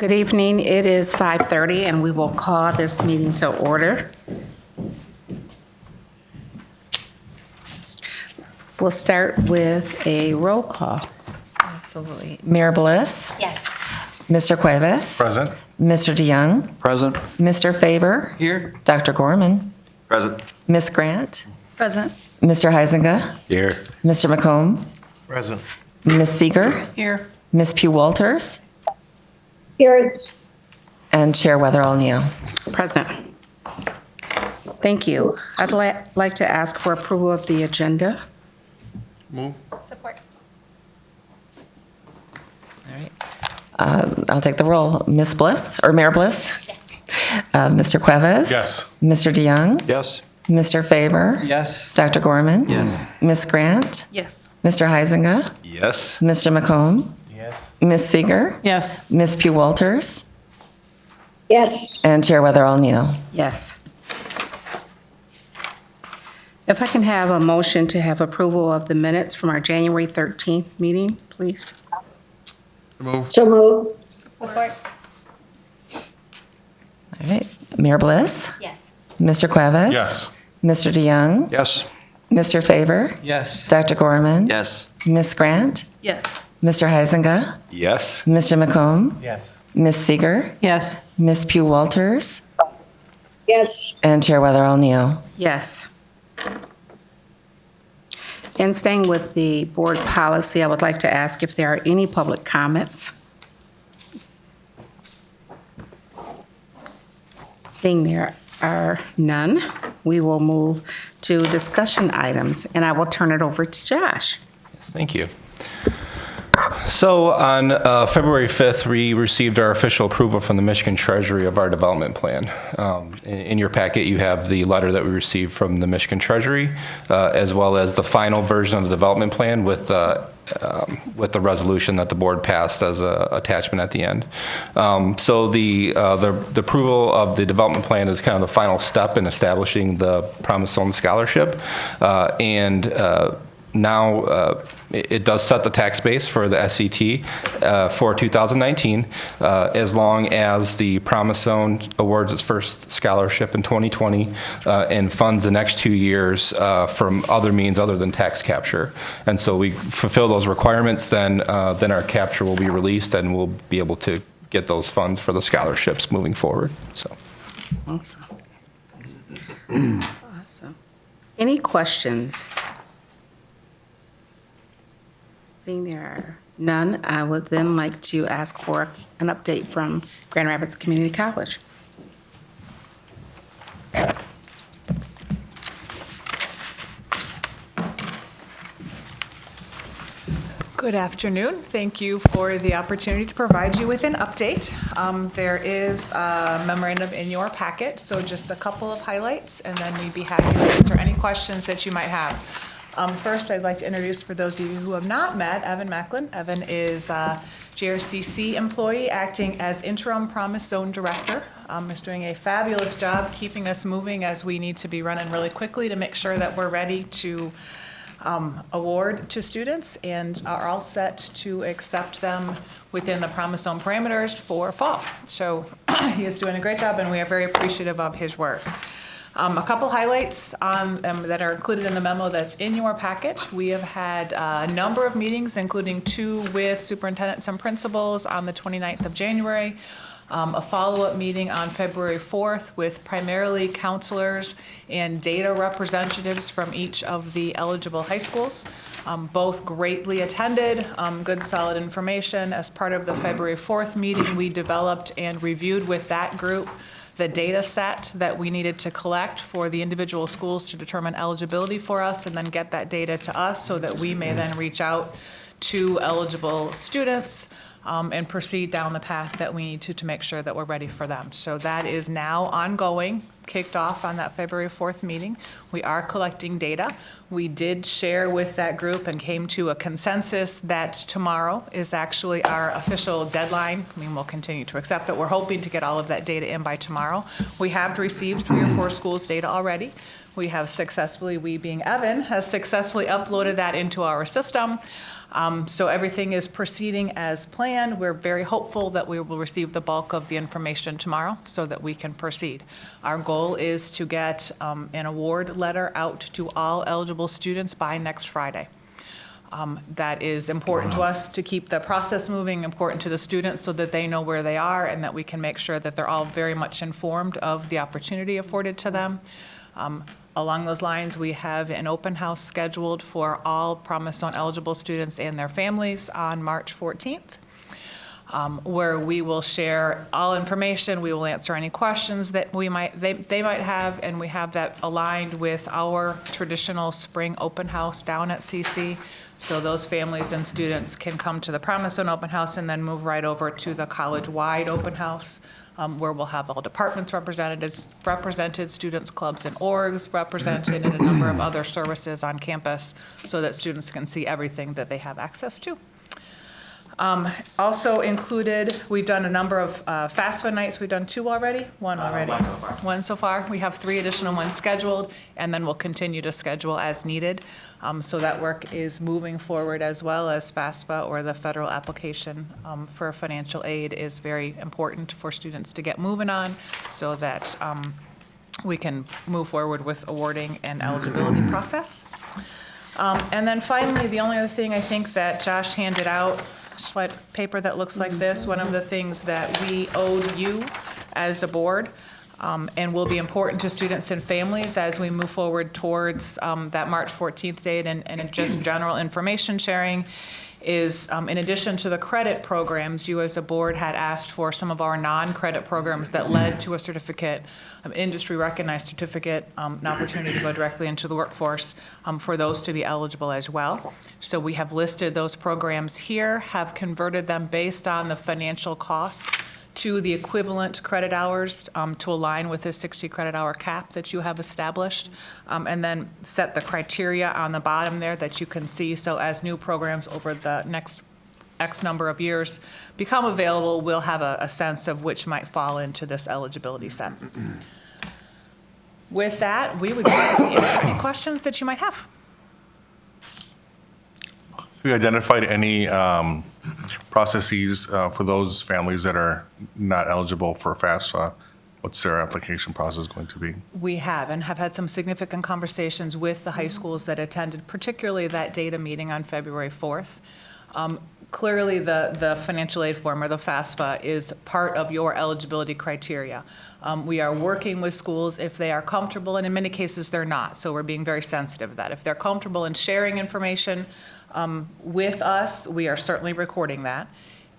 Good evening. It is 5:30, and we will call this meeting to order. We'll start with a roll call. Absolutely. Mayor Bliss? Yes. Mr. Cuevas? Present. Mr. DeYoung? Present. Mr. Faber? Here. Dr. Gorman? Present. Ms. Grant? Present. Mr. Huizenga? Here. Mr. McComb? Present. Ms. Seeger? Here. Ms. Pugh Walters? Here. And Chair Weatherall Neal. Present. Thank you. I'd like to ask for approval of the agenda. Move. Support. All right. I'll take the roll. Ms. Bliss, or Mayor Bliss? Yes. Mr. Cuevas? Yes. Mr. DeYoung? Yes. Mr. Faber? Yes. Dr. Gorman? Yes. Ms. Grant? Yes. Mr. Huizenga? Yes. Mr. McComb? Yes. Ms. Seeger? Yes. Ms. Pugh Walters? Yes. And Chair Weatherall Neal. Yes. If I can have a motion to have approval of the minutes from our January 13th meeting, please. Move. So moved. Support. All right. Mayor Bliss? Yes. Mr. Cuevas? Yes. Mr. DeYoung? Yes. Mr. Faber? Yes. Dr. Gorman? Yes. Ms. Grant? Yes. Mr. Huizenga? Yes. Mr. McComb? Yes. Ms. Seeger? Yes. Ms. Pugh Walters? Yes. And Chair Weatherall Neal. Yes. And staying with the board policy, I would like to ask if there are any public comments. Seeing there are none, we will move to discussion items, and I will turn it over to Josh. Thank you. So on February 5th, we received our official approval from the Michigan Treasury of our development plan. In your packet, you have the letter that we received from the Michigan Treasury, as well as the final version of the development plan with the resolution that the board passed as an attachment at the end. So the approval of the development plan is kind of the final step in establishing the Promise Zone Scholarship, now it does set the tax base for the SET for 2019, as long as the Promise Zone awards its first scholarship in 2020 and funds the next 2 years from other means other than tax capture. And so we fulfill those requirements, then our capture will be released and we'll be able to get those funds for the scholarships moving forward. So. Awesome. Awesome. Any questions? Seeing there are none, I would then like to ask for an update from Grand Rapids Community College. Good afternoon. Thank you for the opportunity to provide you with an update. There is a memorandum in your packet, so just a couple of highlights, and then we'd be happy to answer any questions that you might have. First, I'd like to introduce, for those of you who have not met, Evan Macklin. Evan is a JRCC employee acting as interim Promise Zone Director. Is doing a fabulous job keeping us moving as we need to be running really quickly to make sure that we're ready to award to students and are all set to accept them within the Promise Zone parameters for fall. So he is doing a great job and we are very appreciative of his work. A couple highlights that are included in the memo that's in your packet. We have had a number of meetings, including 2 with superintendents and principals on the 29th of January. A follow-up meeting on February 4th with primarily counselors and data representatives from each of the eligible high schools. Both greatly attended, good solid information. As part of the February 4th meeting, we developed and reviewed with that group the data set that we needed to collect for the individual schools to determine eligibility for us and then get that data to us so that we may then reach out to eligible students and proceed down the path that we need to make sure that we're ready for them. So that is now ongoing, kicked off on that February 4th meeting. We are collecting data. We did share with that group and came to a consensus that tomorrow is actually our official deadline. I mean, we'll continue to accept it. We're hoping to get all of that data in by tomorrow. We have received 3 or 4 schools' data already. We have successfully, we being Evan, has successfully uploaded that into our system. So everything is proceeding as planned. We're very hopeful that we will receive the bulk of the information tomorrow so that we can proceed. Our goal is to get an award letter out to all eligible students by next Friday. That is important to us to keep the process moving, important to the students so that they know where they are and that we can make sure that they're all very much informed of the opportunity afforded to them. Along those lines, we have an open house scheduled for all Promise Zone eligible students and their families on March 14th. Where we will share all information, we will answer any questions that they might have, and we have that aligned with our traditional spring open house down at CC. So those families and students can come to the Promise Zone open house and then move right over to the college-wide open house, where we'll have all departments represented, students, clubs, and orgs represented, and a number of other services on campus so that students can see everything that they have access to. Also included, we've done a number of FAFSA nights. We've done 2 already? One already? One so far. One so far. We have 3 additional ones scheduled, and then we'll continue to schedule as needed. So that work is moving forward, as well as FAFSA, or the federal application for financial aid, is very important for students to get moving on so that we can move forward with awarding and eligibility process. And then finally, the only other thing I think that Josh handed out, slide paper that looks like this, one of the things that we owed you as a board and will be important to students and families as we move forward towards that March 14th date and just general information sharing is, in addition to the credit programs, you as a board had asked for some of our non-credit programs that led to a certificate, industry recognized certificate, an opportunity to go directly into the workforce, for those to be eligible as well. So we have listed those programs here, have converted them based on the financial cost to the equivalent credit hours to align with the 60 credit hour cap that you have established, and then set the criteria on the bottom there that you can see. So as new programs over the next X number of years become available, we'll have a sense of which might fall into this eligibility set. With that, we would be happy to answer any questions that you might have. Have you identified any processes for those families that are not eligible for FAFSA? What's their application process going to be? We have, and have had some significant conversations with the high schools that attended, particularly that data meeting on February 4th. Clearly, the financial aid form, or the FAFSA, is part of your eligibility criteria. We are working with schools if they are comfortable, and in many cases they're not, so we're being very sensitive of that. If they're comfortable in sharing information with us, we are certainly recording that.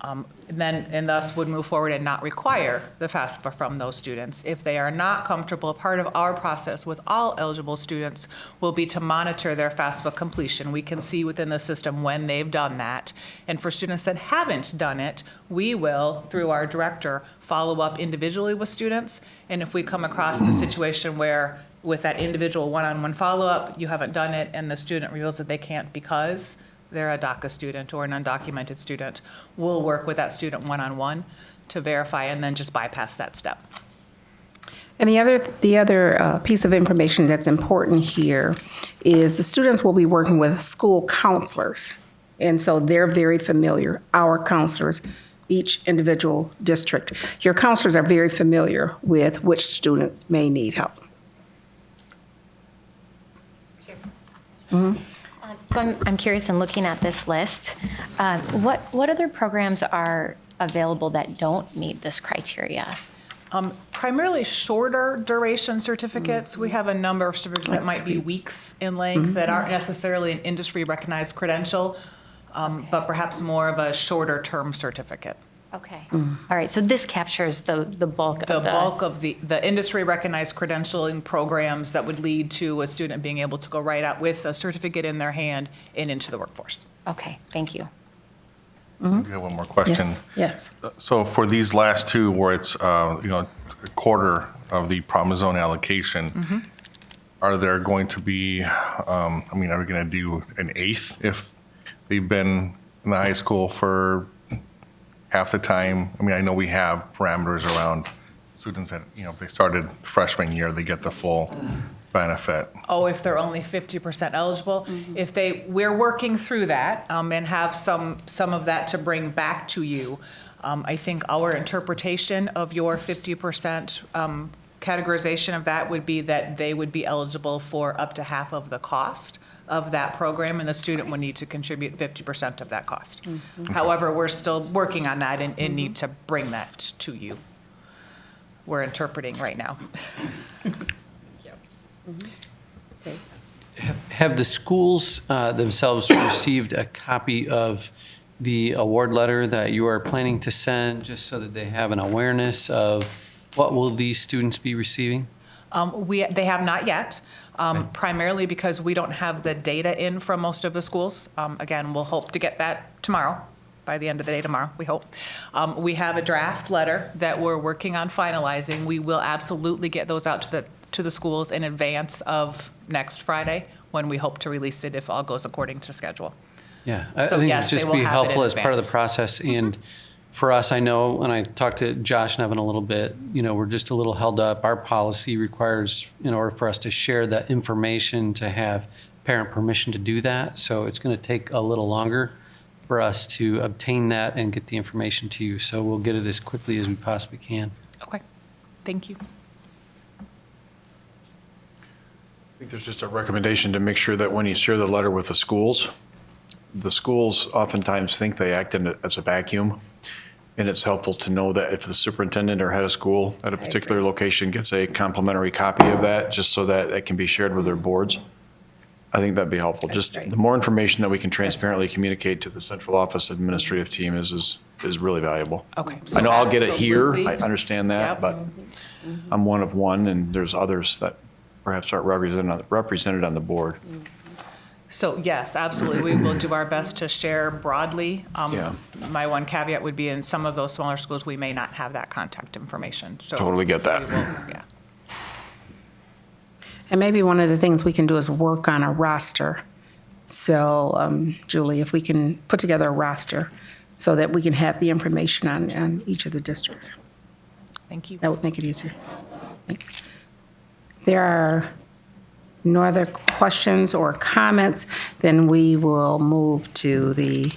And thus would move forward and not require the FAFSA from those students. If they are not comfortable, part of our process with all eligible students will be to monitor their FAFSA completion. We can see within the system when they've done that. And for students that haven't done it, we will, through our director, follow up individually with students. And if we come across the situation where with that individual one-on-one follow-up, you haven't done it and the student reveals that they can't because they're a DACA student or an undocumented student, we'll work with that student one-on-one to verify and then just bypass that step. And the other piece of information that's important here is the students will be working with school counselors. And so they're very familiar, our counselors, each individual district. Your counselors are very familiar with which student may need help. So I'm curious, in looking at this list, what other programs are available that don't meet this criteria? Primarily shorter duration certificates. We have a number of certificates that might be weeks in length that aren't necessarily an industry recognized credential, but perhaps more of a shorter term certificate. Okay. All right. So this captures the bulk of The bulk of the industry recognized credentialing programs that would lead to a student being able to go right out with a certificate in their hand and into the workforce. Okay. Thank you. I have one more question. Yes. So for these last 2, where it's a quarter of the Promise Zone allocation, are there going to be? Are we going to do an eighth if they've been in the high school for half the time? I know we have parameters around students that if they started freshman year, they get the full benefit? Oh, if they're only 50% eligible? If we're working through that and have some of that to bring back to you. I think our interpretation of your 50% categorization of that would be that they would be eligible for up to half of the cost of that program, and the student would need to contribute 50% of that cost. However, we're still working on that and need to bring that to you. We're interpreting right now. Have the schools themselves received a copy of the award letter that you are planning to send, just so that they have an awareness of what will these students be receiving? They have not yet, primarily because we don't have the data in from most of the schools. Again, we'll hope to get that tomorrow, by the end of the day tomorrow, we hope. We have a draft letter that we're working on finalizing. We will absolutely get those out to the schools in advance of next Friday, when we hope to release it if all goes according to schedule. Yeah, I So think yes, it'd just they be will have it in helpful as part of the advance. process. And for us, I know when I talked to Josh and Evan a little bit, we're just a little held up. Our policy requires, in order for us to share that information, to have parent permission to do that. So it's going to take a little longer for us to obtain that and get the information to you. So we'll get it as quickly as we possibly can. Okay, thank you. I think there's just a recommendation to make sure that when you share the letter with the schools oftentimes think they act as a vacuum. And it's helpful to know that if the superintendent or head of school at a particular location gets a complimentary copy of that, just so that it can be shared with their boards, I think that'd be helpful. Just great. the more information that we can transparently communicate to the central office administrative team is really valuable. Okay. I know I'll get it here, Absolutely. I understand that, Yep. but I'm one of one, and there's others that perhaps aren't represented on the board. So yes, absolutely. We will do our best to share broadly. Yeah. My one caveat would be in some of those smaller schools, we may not have that contact information. So Totally get that. we will, yeah. And maybe one of the things we can do is work on a roster. So, Julie, if we can put together a roster so that we can have the information on each of the districts, Thank you. that would make it easier. Thanks. There are no other questions or comments, then we will move to the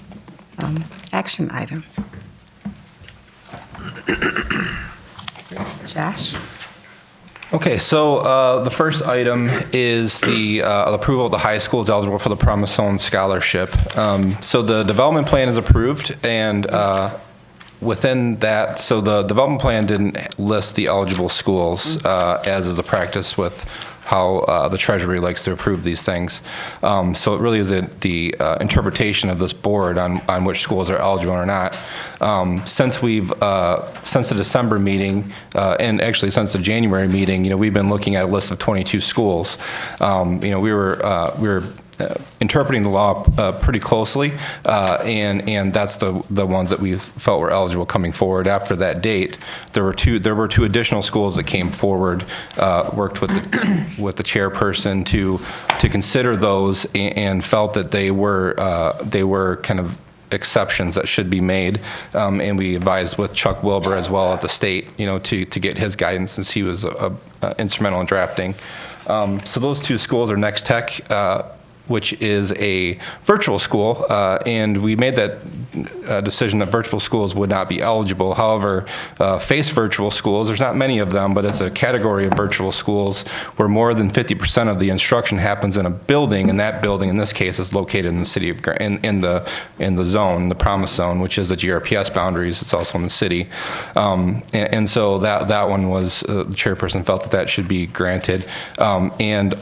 action items. Josh? Okay, so the first item is the approval of the high schools eligible for the Promise Zone Scholarship. So the development plan is approved, and within that, so the development plan didn't list the eligible schools, as is the practice with how the Treasury likes to approve these things. So it really is the interpretation of this board on which schools are eligible or not. Since the December meeting, and actually since the January meeting, we've been looking at a list of 22 schools. We were interpreting the law pretty closely, and that's the ones that we felt were eligible coming forward. After that date, there were two additional schools that came forward, worked with the chairperson to consider those, and felt that they were kind of exceptions that should be made, and we advised with Chuck Wilbur as well at the state, to get his guidance, since he was instrumental in drafting. So those two schools are Next Tech, which is a virtual school, and we made that decision that virtual schools would not be eligible. However, FACE virtual schools, there's not many of them, but it's a category of virtual schools where more than 50% of the instruction happens in a building, and that building in this case is located in the city of in the zone, the Promise Zone, which is the GRPS boundaries. It's also in the city, and so that one was the chairperson felt that should be granted, and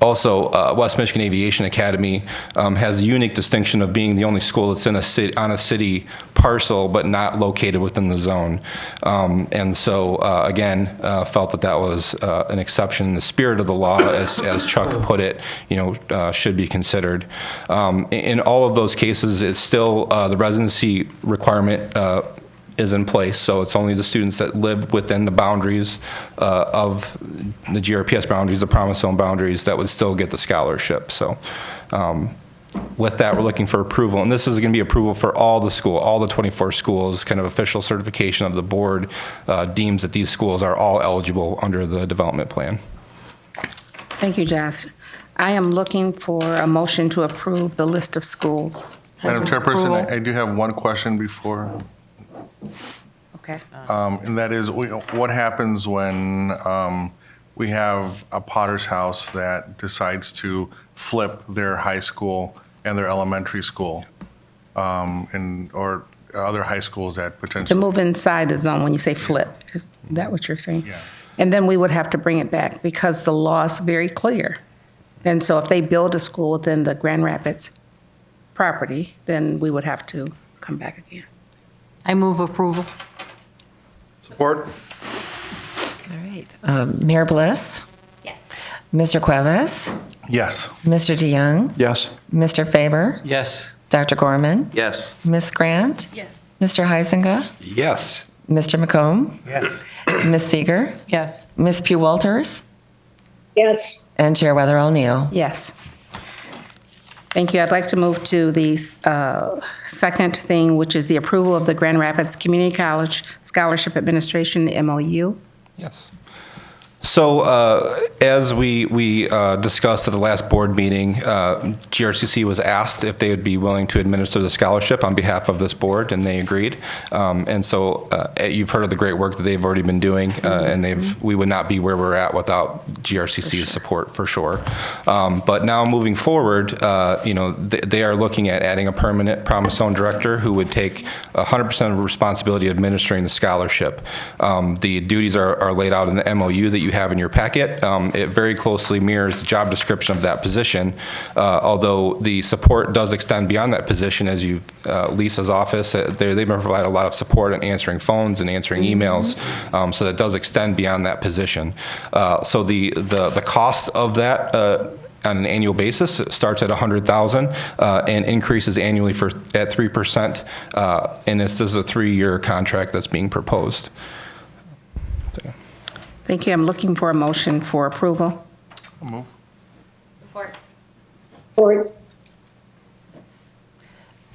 also, West Michigan Aviation Academy has the unique distinction of being the only school that's on a city parcel, but not located within the zone. And so, again, felt that was an exception in the spirit of the law, as Chuck put it, should be considered. In all of those cases, it's still the residency requirement is in place, so it's only the students that live within the boundaries of the GRPS boundaries, the Promise Zone boundaries, that would still get the scholarship. So with that, we're looking for approval, and this is going to be approval for all the 24 schools, kind of official certification of the board deems that these schools are all eligible under the development plan. Thank you, Josh. I am looking for a motion to approve the list of schools. Madam Approval. Chairperson, I do have one question before, Okay. and that is, what happens when we have a Potter's House that decides to flip their high school and their elementary school, or other high schools that To potentially? move inside the zone when you say flip, is that what you're saying? Yeah. And then we would have to bring it back because the law is very clear. And so if they build a school within the Grand Rapids property, then we would have to come back again. I move approval. Support? All right. Mayor Bliss, Yes. Mr. Cuevas, Yes. Mr. DeYoung, Yes. Mr. Faber, Yes. Dr. Gorman, Yes. Ms. Grant, Yes. Mr. Heisinger, Yes. Mr. McComb, Yes. Ms. Seeger, Yes. Ms. Pugh Walters, yes, and Chair Weatherall Neal. Yes. Thank you. I'd like to move to the second thing, which is the approval of the Grand Rapids Community College Scholarship Administration, the MOU. Yes. So as we discussed at the last board meeting, GRCC was asked if they would be willing to administer the scholarship on behalf of this board, and they agreed. And so you've heard of the great work that they've already been doing, and we would not be where we're at without GRCC's support, for sure. But now moving forward, they are looking at adding a permanent Promise Zone director who would take 100% of responsibility of administering the scholarship. The duties are laid out in the MOU that you have in your packet. It very closely mirrors the job description of that position, although the support does extend beyond that position. As Lisa's office, they provide a lot of support in answering phones and answering emails, so that does extend beyond that position. So the cost of that on an annual basis starts at $100,000 and increases annually at 3%. And this is a 3-year contract that's being proposed. Thank you. I'm looking for a motion for approval. I'll move. Support. support,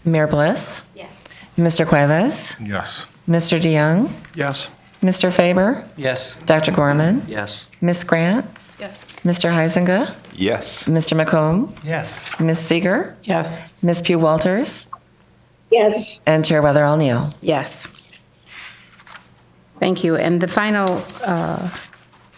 Mayor Bliss, Yes. Mr. Cuevas, Yes. Mr. DeYoung, Yes. Mr. Faber, Yes. Dr. Gorman, Yes. Ms. Grant, Yes. Mr. Heisinger, Yes. Mr. McComb, Yes. Ms. Seeger, Yes. Ms. Pugh Walters, yes, and Chair Weatherall Neal. Yes. Thank you. And the final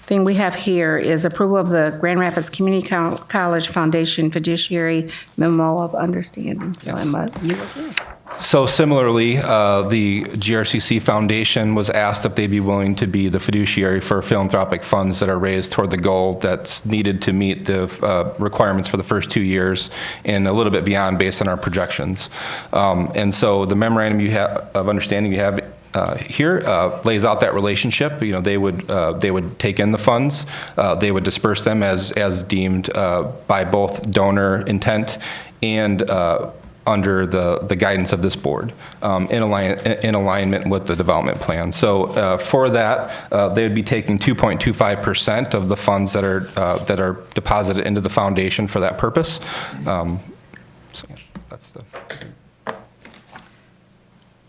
thing we have here is approval of the Grand Rapids Community College Foundation Fiduciary Memo of Understanding. So Emma, you again. So similarly, the GRCC Foundation was asked if they'd be willing to be the fiduciary for philanthropic funds that are raised toward the goal that's needed to meet the requirements for the first 2 years and a little bit beyond based on our projections. And so the memorandum of understanding you have here lays out that relationship. They would take in the funds, they would disperse them as deemed by both donor intent and under the guidance of this board, in alignment with the development plan. So for that, they would be taking 2.25% of the funds that are deposited into the foundation for that purpose. So yeah, that's the.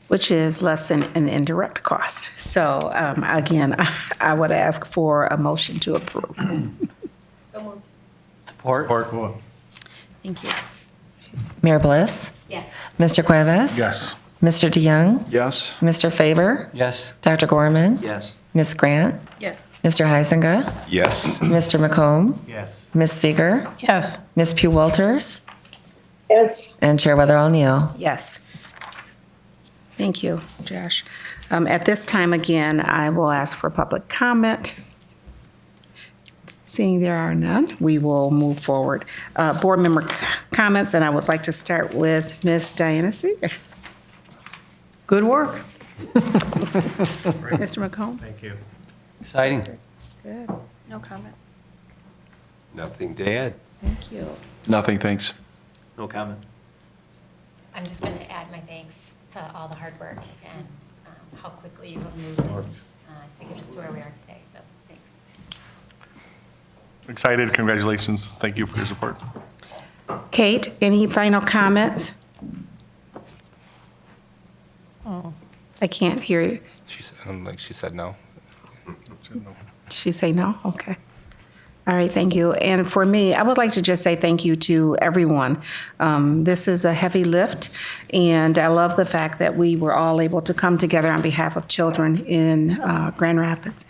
Which is less than an indirect cost. So again, I would ask for a motion to approve. So moved. Support. Thank you. Mayor Bliss, Yes. Mr. Cuevas, Yes. Mr. DeYoung, Yes. Mr. Faber, Yes. Dr. Gorman, Yes. Ms. Grant, Yes. Mr. Heisinger, Yes. Mr. McComb, Yes. Ms. Seeger, Yes. Ms. Pugh Walters, yes, and Chair Weatherall Neal. Yes. Thank you, Josh. At this time, again, I will ask for public comment. Seeing there are none, we will move forward. Board member comments, and I would like to start with Ms. Diana Seeger. Good work. Mr. McComb? Thank you. Exciting. Good. No comment. Nothing to add. Thank you. Nothing, thanks. No comment. I'm just going to add my thanks to all the hard work and how quickly you have moved to get us to where we are today. So thanks. Excited. Congratulations. Thank you for your support. Kate, any final comments? I can't hear you. She said no. She say no? Okay. All right, thank you. And for me, I would like to just say thank you to everyone. This is a heavy lift, and I love the fact that we were all able to come together on behalf of children in Grand Rapids.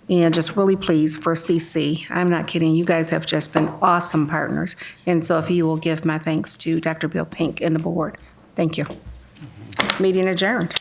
And just really pleased for CC. I'm not kidding. You guys have just been awesome partners. And so if you will give my thanks to Dr. Bill Pink and the board. Thank you. Meeting adjourned.